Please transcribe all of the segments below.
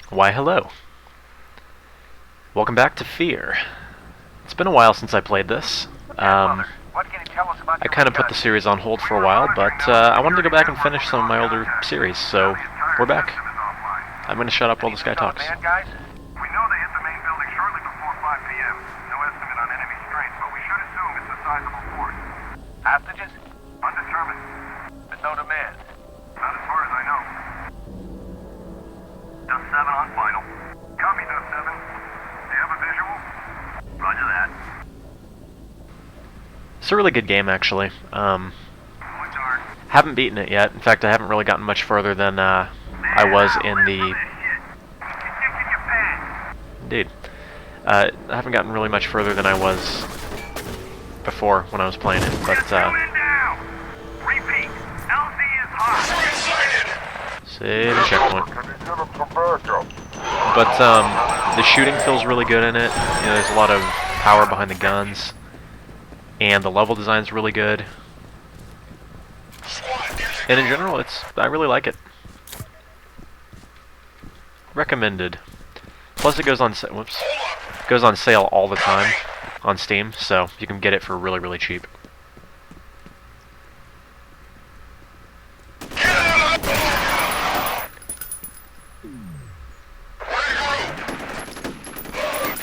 Why hello. Welcome back to F.E.A.R. It's been a while since I played this. I kind of put the series on hold for a while, but I wanted to go back and finish some of my older series, so we're back. I'm going to shut up while this guy talks. We know they hit the main building shortly before 5 p.m. No estimate on enemy strength, but we should assume it's a sizable force. Hostages? Undetermined. There's no demand. Not as far as I know. Dust 7 on final. Copy, Dust 7. Do you have a visual? Roger that. It's a really good game, actually. Haven't beaten it yet. In fact, I haven't really gotten much further than I was in the... Indeed. I haven't gotten really much further than I was before when I was playing it, but save a checkpoint. But the shooting feels really good in it. You know, there's a lot of power behind the guns, and the level design's really good. And in general, I really like it. Recommended. Plus, it goes on goes on sale all the time on Steam, so you can get it for really, really cheap.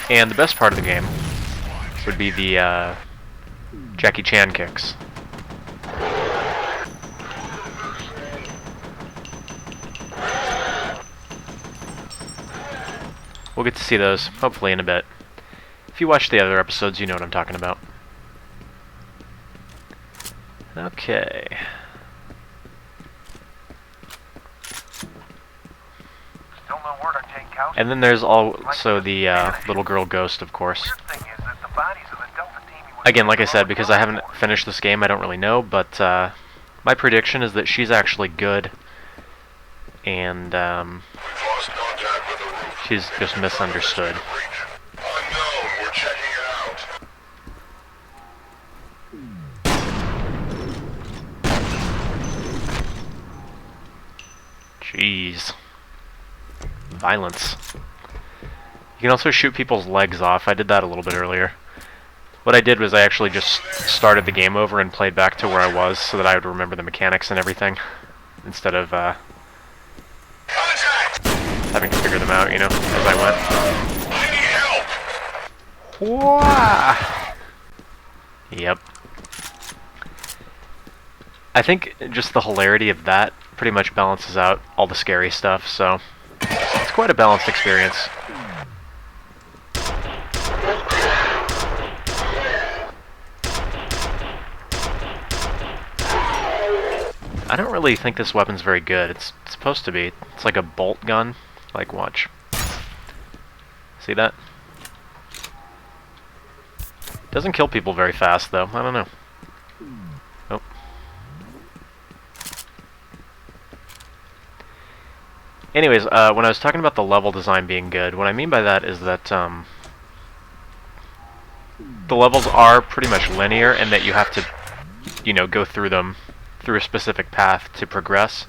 And the best part of the game would be the Jackie Chan kicks. We'll get to see those, hopefully, in a bit. If you watch the other episodes, you know what I'm talking about. Okay. And then there's also the little girl ghost, of course. Again, like I said, because I haven't finished this game, I don't really know, but my prediction is that she's actually good, and she's just misunderstood. Jeez. Violence. You can also shoot people's legs off. I did that a little bit earlier. What I did was I actually just started the game over and played back to where I was so that I would remember the mechanics and everything, instead of having to figure them out, you know, as I went. Wah! Yep. I think just the hilarity of that pretty much balances out all the scary stuff, so it's quite a balanced experience. I don't really think this weapon's very good. It's supposed to be. It's like a bolt gun. Like, watch. See that? Doesn't kill people very fast, though. I don't know. Oh. Anyways, when I was talking about the level design being good, what I mean by that is that the levels are pretty much linear, and that you have to, you know, go through them through a specific path to progress.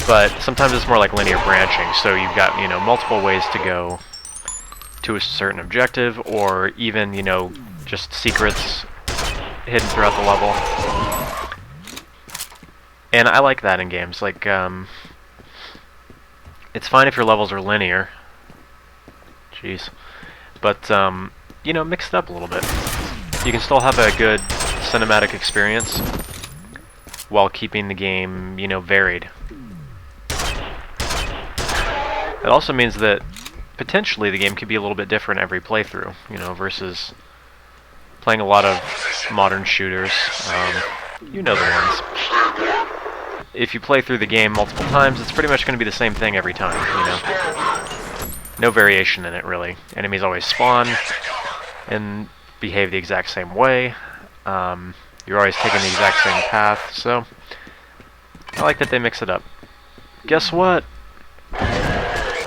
But sometimes it's more like linear branching, so you've got, you know, multiple ways to go to a certain objective, or even, you know, just secrets hidden throughout the level. And I like that in games. Like, it's fine if your levels are linear. Jeez. But, you know, mix it up a little bit. You can still have a good cinematic experience while keeping the game, you know, varied. It also means that potentially the game could be a little bit different every playthrough, you know, versus playing a lot of modern shooters. You know the ones. If you play through the game multiple times, it's pretty much going to be the same thing every time, you know. No variation in it, really. Enemies always spawn and behave the exact same way. You're always taking the exact same path, so I like that they mix it up. Guess what?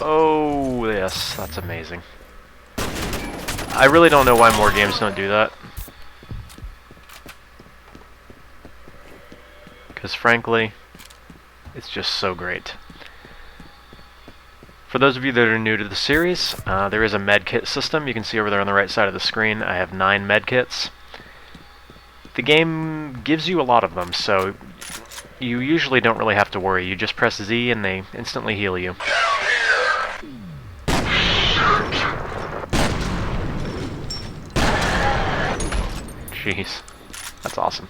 Oh, yes, that's amazing. I really don't know why more games don't do that. Because frankly, it's just so great. For those of you that are new to the series, there is a med kit system. You can see over there on the right side of the screen, I have 9 med kits. The game gives you a lot of them, so you usually don't really have to worry. You just press Z and they instantly heal you. Jeez, that's awesome.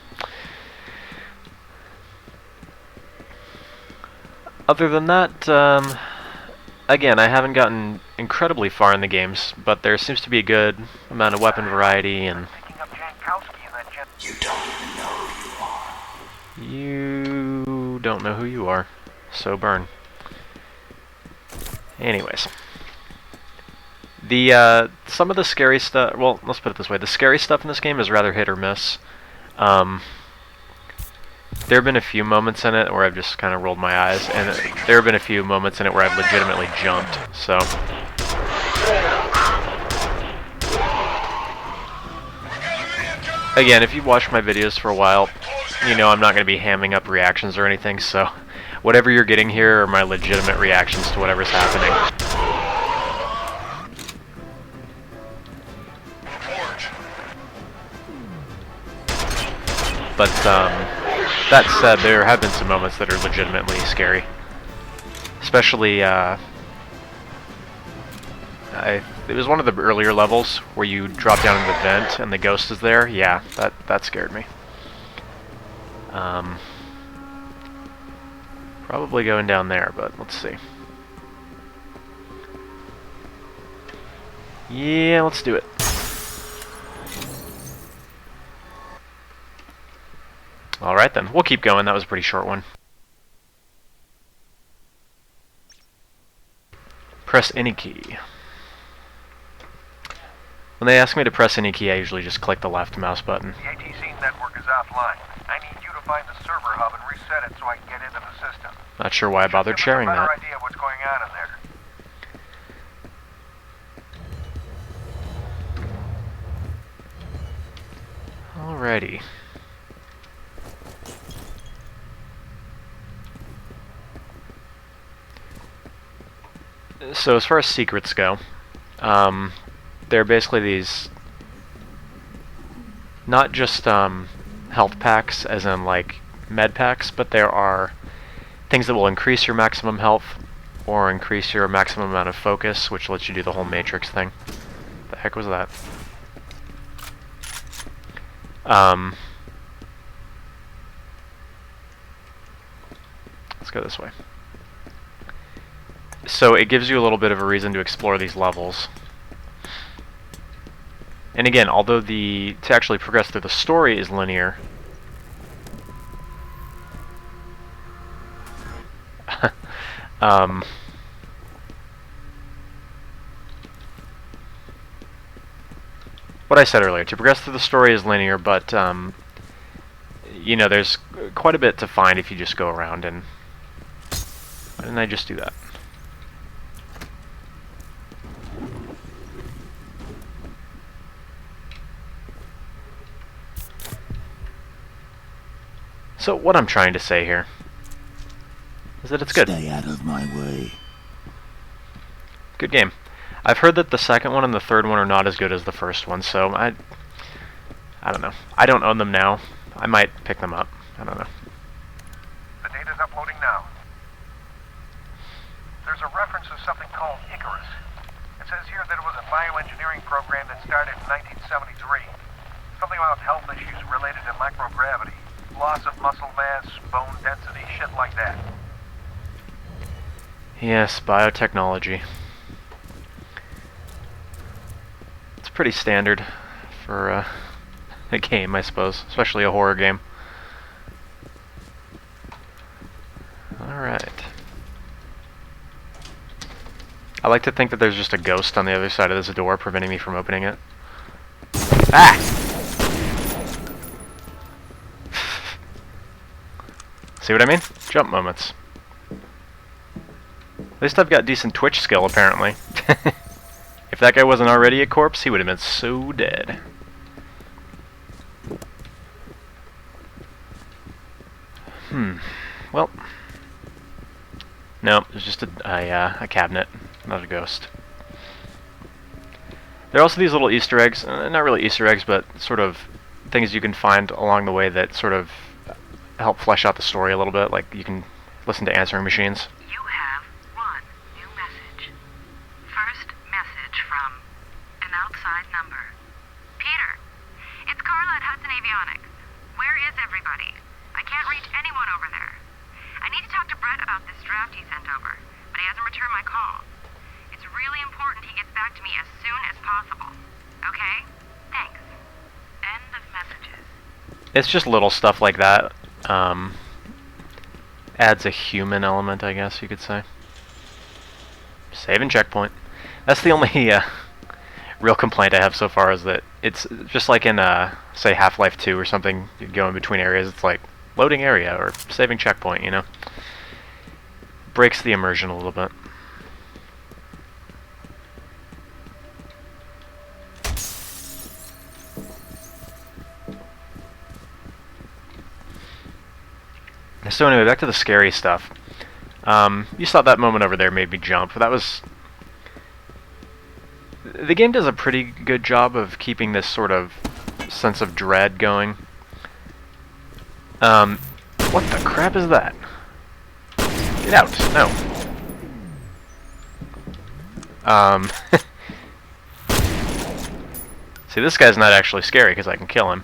Other than that, again, I haven't gotten incredibly far in the games, but there seems to be a good amount of weapon variety and... You don't even know who you are. You don't know who you are, so burn. Anyways. Some of the scary stuff, well, let's put it this way, the scary stuff in this game is rather hit or miss. There have been a few moments in it where I've just kind of rolled my eyes, and there have been a few moments in it where I've legitimately jumped, so... Again, if you've watched my videos for a while, you know I'm not going to be hamming up reactions or anything, so whatever you're getting here are my legitimate reactions to whatever's happening. But, that said, there have been some moments that are legitimately scary. Especially, it was one of the earlier levels where you drop down into the vent and the ghost is there. Yeah, that scared me. Probably going down there, but let's see. Yeah, let's do it. Alright then, we'll keep going. That was a pretty short one. Press any key. When they ask me to press any key, I usually just click the left mouse button. The ATC network is offline. I need you to find the server hub and reset it so I can get into the system. Not sure why I bothered sharing that. Better idea of what's going on in there. Alrighty. So as far as secrets go, they're basically these, not just health packs, as in like med packs, but there are things that will increase your maximum health or increase your maximum amount of focus, which lets you do the whole matrix thing. The heck was that? Let's go this way. So it gives you a little bit of a reason to explore these levels. And again, although to actually progress through the story is linear, what I said earlier, to progress through the story is linear, but you know, there's quite a bit to find if you just go around, and why didn't I just do that? So what I'm trying to say here is that it's good. Stay out of my way. Good game. I've heard that the second one and the third one are not as good as the first one, so I don't know. I don't own them now. I might pick them up. I don't know. The data's uploading now. There's a reference to something called Icarus. It says here that it was a bioengineering program that started in 1973. Something about health issues related to microgravity. Loss of muscle mass, bone density, shit like that. Yes, biotechnology. It's pretty standard for a game, I suppose, especially a horror game. Alright. I like to think that there's just a ghost on the other side of this door preventing me from opening it. Ah! See what I mean? Jump moments. At least I've got decent twitch skill, apparently. If that guy wasn't already a corpse, he would have been so dead. Well. No, it's just a cabinet. not a ghost. There are also these little Easter eggs, not really Easter eggs, but sort of things you can find along the way that sort of help flesh out the story a little bit. Like you can listen to answering machines. You have one new message. First message from an outside number. Peter, it's Carla at Hudson Avionics. Where is everybody? I can't reach anyone over there. I need to talk to Brett about this draft he sent over, but he hasn't returned my call. It's really important he gets back to me as soon as possible. Okay? Thanks. End of messages. It's just little stuff like that. Adds a human element, I guess you could say. Save and checkpoint. That's the only real complaint I have so far, is that it's just like in, say, Half-Life 2 or something. You go in between areas, it's like loading area or saving checkpoint, you know? Breaks the immersion a little bit. So anyway, back to the scary stuff. You saw that moment over there made me jump. That was... The game does a pretty good job of keeping this sort of sense of dread going. What the crap is that? Get out! No. See, this guy's not actually scary because I can kill him.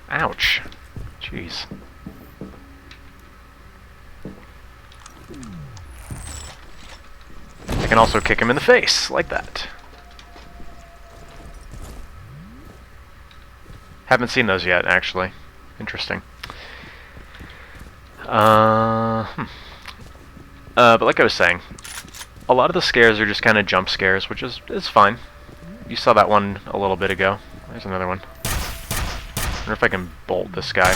Ouch. Jeez. I can also kick him in the face, like that. Haven't seen those yet, actually. Interesting. But like I was saying, a lot of the scares are just kind of jump scares, which is fine. You saw that one a little bit ago. There's another one. I wonder if I can bolt this guy.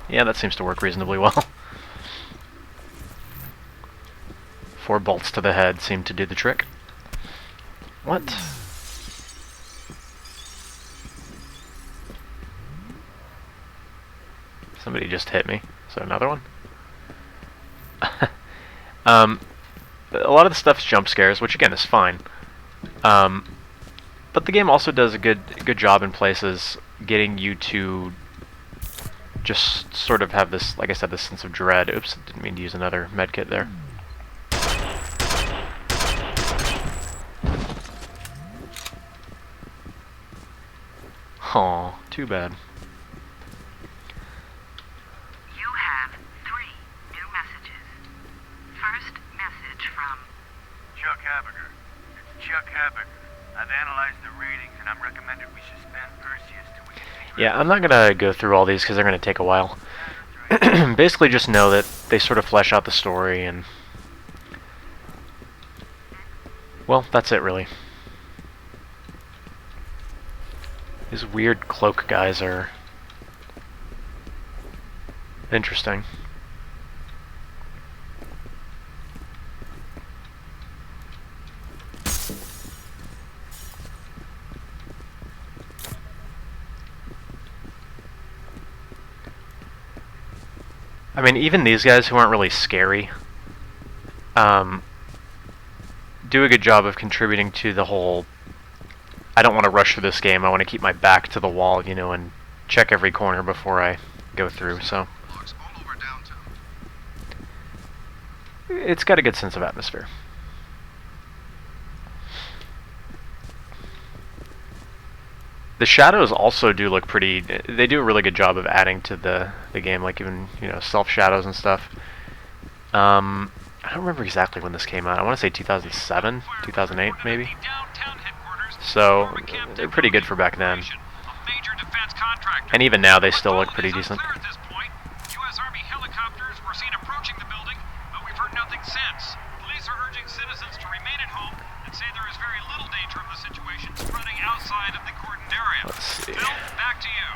Yeah, that seems to work reasonably well. 4 bolts to the head seem to do the trick. What? Somebody just hit me. Is there another one? A lot of the stuff's jump scares, which again is fine. But the game also does a good job in places getting you to just sort of have this, like I said, this sense of dread. Oops, didn't mean to use another medkit there. Aw, too bad. You have 3 new messages. First message from Chuck Haberger. It's Chuck Haberger. I've analyzed the readings and I'm recommended we suspend Perseus till we can... Yeah, I'm not gonna go through all these because they're gonna take a while. Basically just know that they sort of flesh out the story and... Well, that's it really. These weird cloak guys are... interesting. I mean, even these guys who aren't really scary do a good job of contributing to the whole, I don't want to rush through this game, I want to keep my back to the wall, you know, and check every corner before I go through, so. It's got a good sense of atmosphere. The shadows also do look pretty... They do a really good job of adding to the game, like even, you know, self-shadows and stuff. I don't remember exactly when this came out. I want to say 2007, 2008, maybe. So, they're pretty good for back then. And even now, they still look pretty decent. U.S. Army helicopters were seen approaching the building, but we've heard nothing since. Police are urging citizens to remain at home and say there is very little danger of the situation spreading outside of the cordoned area. Let's see. Bill, back to you.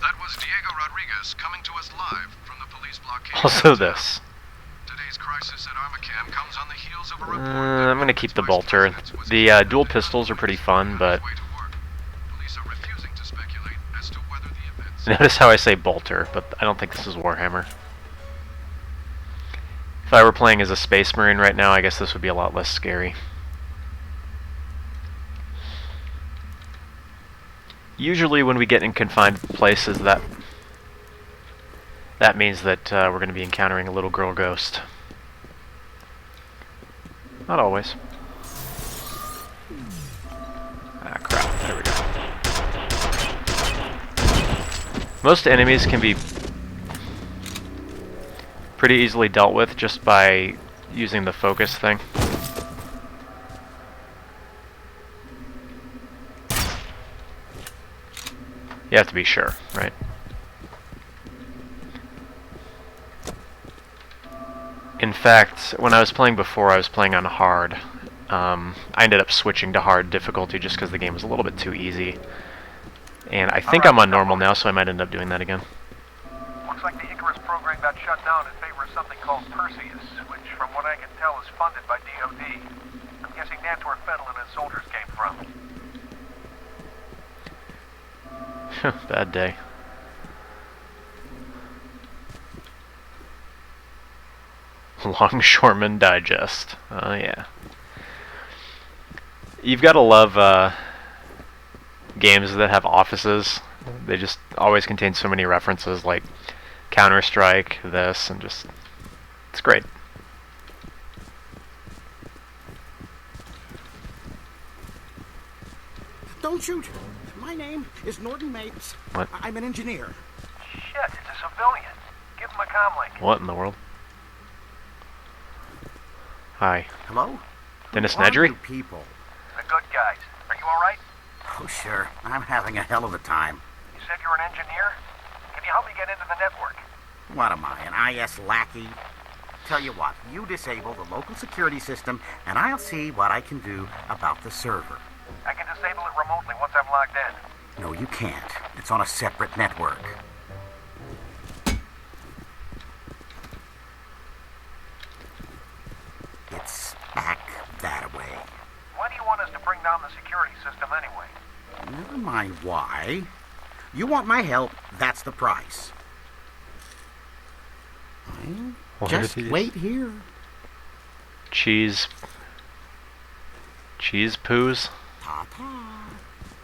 That was Diego Rodriguez coming to us live from the police blockade. Also this. Today's crisis at Armacam comes on the heels of a report I'm going to keep the bolter. The dual pistols are pretty fun, but... Police are refusing to speculate as to whether the events... Notice how I say bolter, but I don't think this is Warhammer. If I were playing as a Space Marine right now, I guess this would be a lot less scary. Usually when we get in confined places, that means that we're going to be encountering a little girl ghost. Not always. Ah, crap. There we go. Most enemies can be pretty easily dealt with just by using the focus thing. You have to be sure, right? In fact, when I was playing before, I was playing on hard. I ended up switching to hard difficulty just because the game was a little bit too easy. And I think I'm on normal now, so I might end up doing that again. Looks like the Icarus program got shut down in favor of something called Perseus, which, from what I can tell, is funded by DoD. I'm guessing that's where Fennel and his soldiers came from. Bad day. Longshoreman Digest. Oh, yeah. You've got to love games that have offices. They just always contain so many references, like Counter-Strike, this, and just... it's great. Don't shoot! My name is Norton Mates. What? I'm an engineer. Shit, it's a civilian. Give him a comlink. What in the world? Hi. Hello? Dennis Who are Nedry? you people? The good guys. Are you alright? Oh, sure. I'm having a hell of a time. You said you're an engineer? Can you help me get into the network? What am I, an IS lackey? Tell you what, you disable the local security system, and I'll see what I can do about the server. I can disable it remotely once I'm logged in. No, you can't. It's on a separate network. It's back that way. Why do you want us to bring down the security system anyway? Never mind why. You want my help, that's the price. Well, What are just these? wait here. Cheese poos? Ta-ta.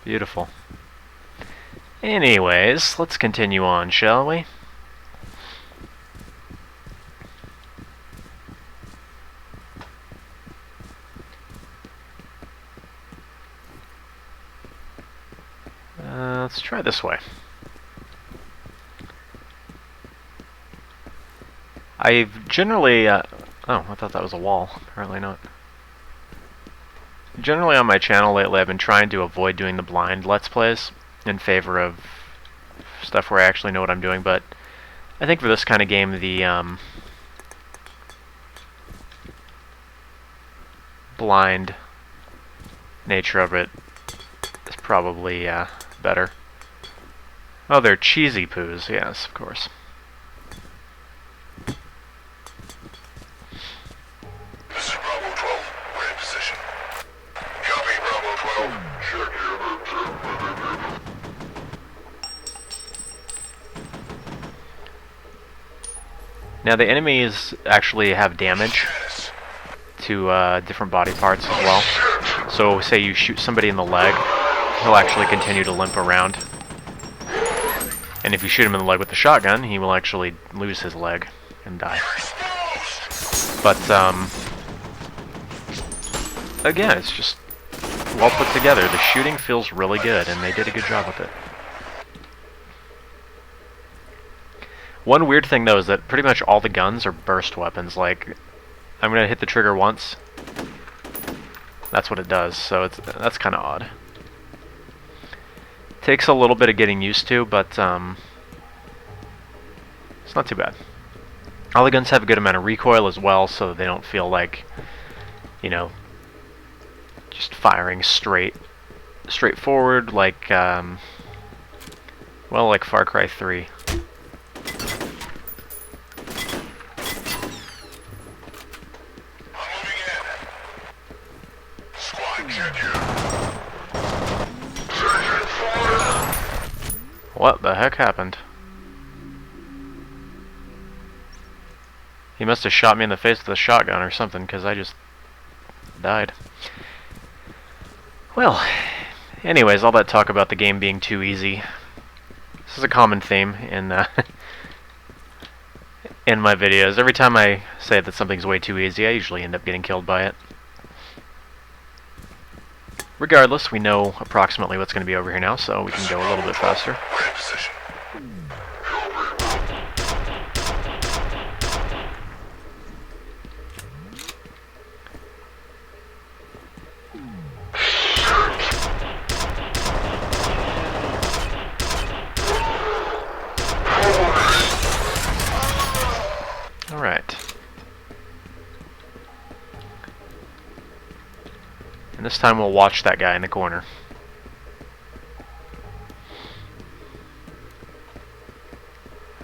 Beautiful. Anyways, let's continue on, shall we? Let's try this way. I've generally... oh, I thought that was a wall. Apparently not. Generally on my channel lately, I've been trying to avoid doing the blind Let's Plays in favor of stuff where I actually know what I'm doing, but I think for this kind of game, the blind nature of it is probably better. Oh, they're cheesy poos, yes, of course. This is Bravo 12. We're in position. Copy, Bravo 12. Check your... Now the enemies actually have damage to different body parts as well. So say you shoot somebody in the leg, he'll actually continue to limp around. And if you shoot him in the leg with the shotgun, he will actually lose his leg and die. But again, it's just well put together. The shooting feels really good, and they did a good job with it. One weird thing though is that pretty much all the guns are burst weapons. Like, I'm gonna hit the trigger once. That's what it does. So that's kind of odd. Takes a little bit of getting used to, but it's not too bad. All the guns have a good amount of recoil as well, so they don't feel like, you know, just firing straight forward like well, like Far Cry 3. What the heck happened? He must have shot me in the face with a shotgun or something, because I just died. Well, anyways, all that talk about the game being too easy. This is a common theme in in my videos. Every time I say that something's way too easy, I usually end up getting killed by it. Regardless, we know approximately what's going to be over here now, so we can go a little bit faster. Ready position. Alright. And this time we'll watch that guy in the corner.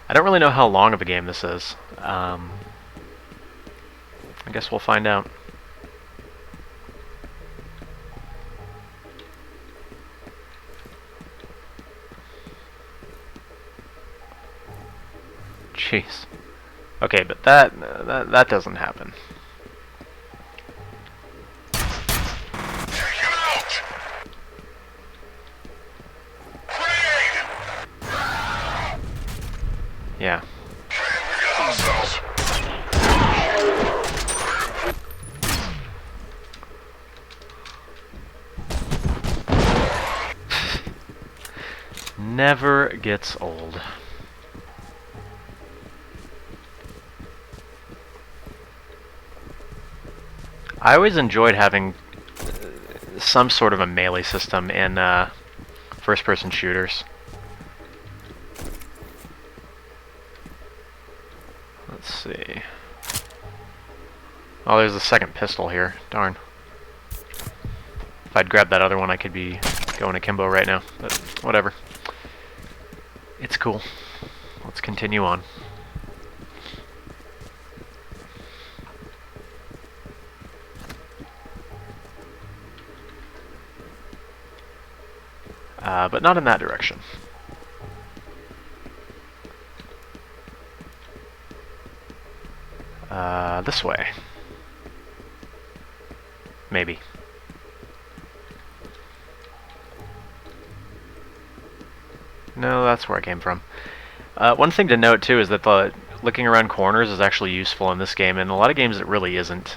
I don't really know how long of a game this is. I guess we'll find out. Jeez. Okay, but that doesn't happen. Take him out! Grenade! Yeah. Man, we got hostiles. Never gets old. I always enjoyed having some sort of a melee system in first-person shooters. Let's see. Oh, there's a second pistol here. Darn. If I'd grabbed that other one, I could be going akimbo right now. But whatever. It's cool. Let's continue on. But not in that direction. This way. Maybe. No, that's where I came from. One thing to note too is that the looking around corners is actually useful in this game, and in a lot of games it really isn't.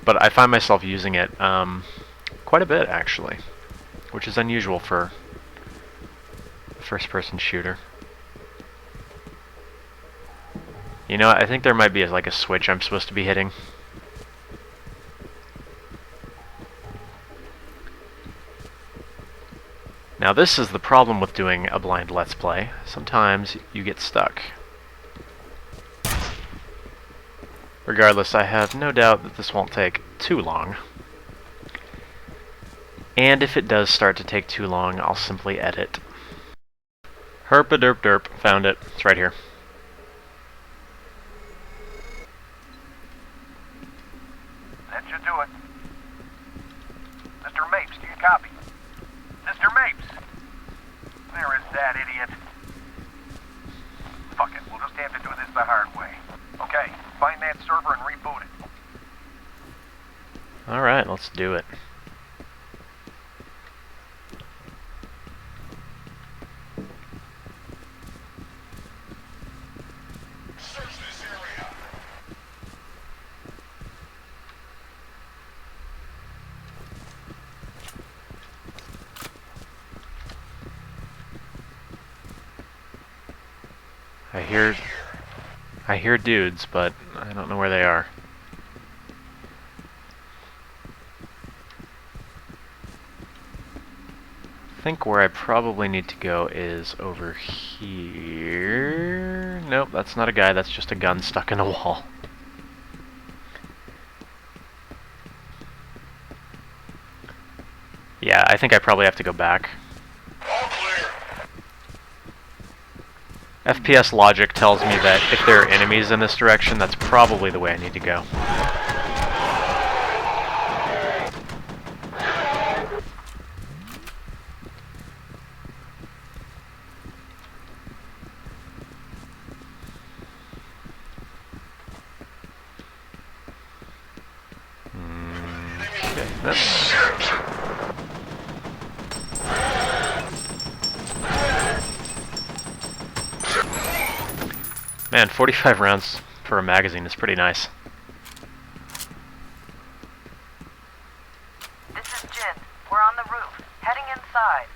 But I find myself using it quite a bit, actually, which is unusual for a first-person shooter. You know, I think there might be like a switch I'm supposed to be hitting. Now this is the problem with doing a blind Let's Play. Sometimes you get stuck. Regardless, I have no doubt that this won't take too long. And if it does start to take too long, I'll simply edit. Herpa-derp-derp. Found it. It's right here. That should do it. Mr. Mapes, do you copy? Mr. Mapes! There is that idiot. Fuck it, we'll just have to do this the hard way. Okay, find that server and reboot it. Alright, let's do it. Search this area. I hear dudes, but I don't know where they are. I think where I probably need to go is over here. Nope, that's not a guy, that's just a gun stuck in a wall. Yeah, I think I probably have to go back. All clear. FPS logic tells me that if there are enemies in this direction, that's probably the way I need to go. Man, 45 rounds for a magazine is pretty nice. This is Jin. We're on the roof, heading inside.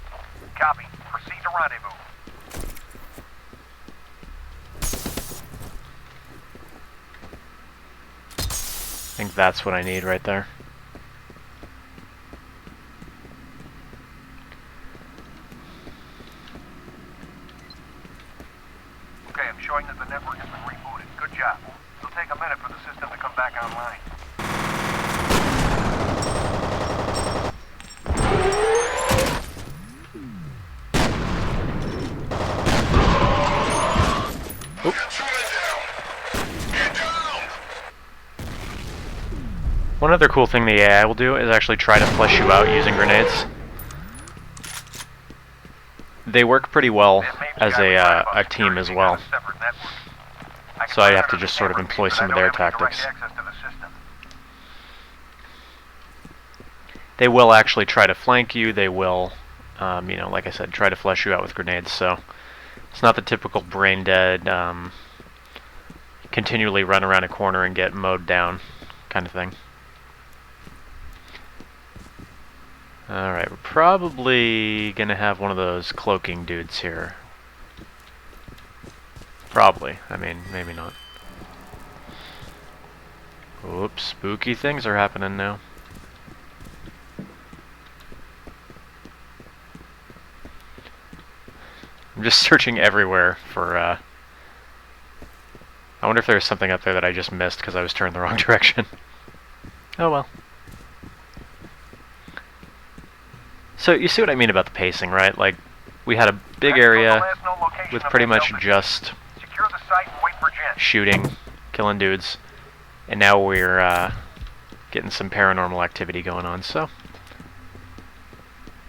Copy. Proceed to rendezvous. I think that's what I need right there. Okay, I'm showing that the network has been rebooted. Good job. It'll take a minute for the system to come back online. One other cool thing the AI will do is actually try to flesh you out using grenades. They work pretty well as a team as well, so I have to just sort of employ some of their tactics. They will actually try to flank you, they will, you know, like I said, try to flesh you out with grenades, so it's not the typical brain dead, continually run around a corner and get mowed down kind of thing. Alright, we're probably gonna have one of those cloaking dudes here. Probably. I mean, maybe not. Oops, spooky things are happening now. I'm just searching everywhere for, I wonder if there's something up there that I just missed because I was turned the wrong direction. Oh well. So you see what I mean about the pacing, right? Like, we had a big area with pretty much just shooting, killing dudes, and now we're getting some paranormal activity going on, so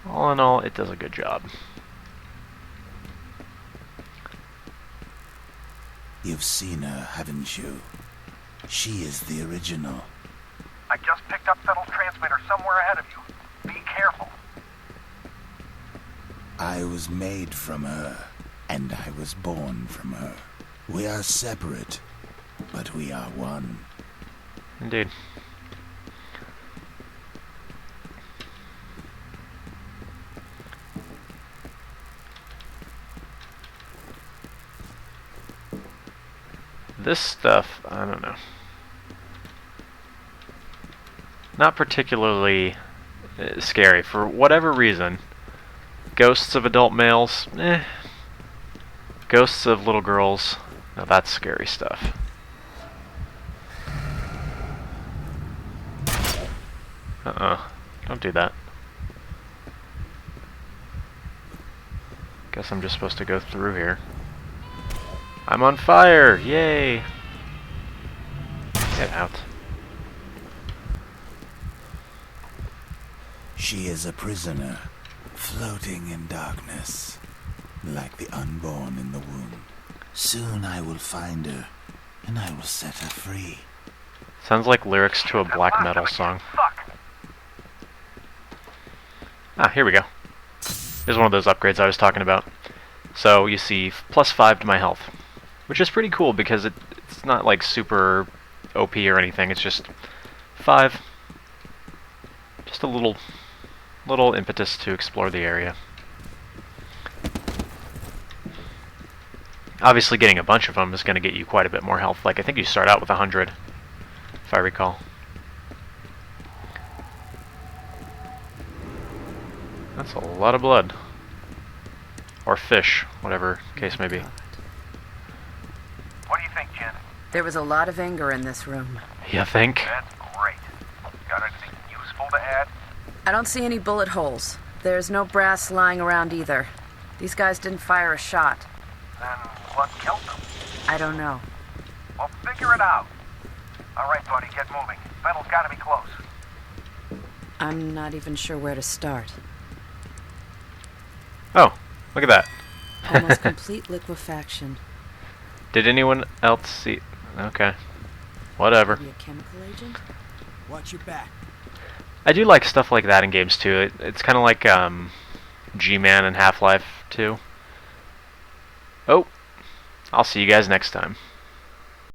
all in all, it does a good job. You've seen her, haven't you? She is the original. I just picked up Fettel's transmitter somewhere ahead of you. Be careful. I was made from her, and I was born from her. We are separate, but we are one. Indeed. This stuff, I don't know. Not particularly scary. For whatever reason, ghosts of adult males, ghosts of little girls, now that's scary stuff. Don't do that. Guess I'm just supposed to go through here. I'm on fire! Yay! Get out. She is a prisoner, floating in darkness, like the unborn in the womb. Soon I will find her, and I will set her free. Sounds like lyrics to a black metal song. Ah, here we go. Here's one of those upgrades I was talking about. So you see +5 to my health, which is pretty cool because it's not like super OP or anything. It's just 5. Just a little impetus to explore the area. Obviously, getting a bunch of them is going to get you quite a bit more health. Like, I think you start out with 100, if I recall. That's a lot of blood. Or fish, whatever case may be. What do you think, Jen? There was a lot of anger in this room. You think? That's great. Got anything useful to add? I don't see any bullet holes. There's no brass lying around either. These guys didn't fire a shot. Then what killed them? I don't know. Well, figure it out. All right, buddy, get moving. Fettel's got to be close. I'm not even sure where to start. Oh, look at that. Almost complete liquefaction. Did anyone else see? Okay. Whatever. Maybe a chemical agent? Watch your back. I do like stuff like that in games too. It's kind of like G-Man and Half-Life 2. Oh, I'll see you guys next time.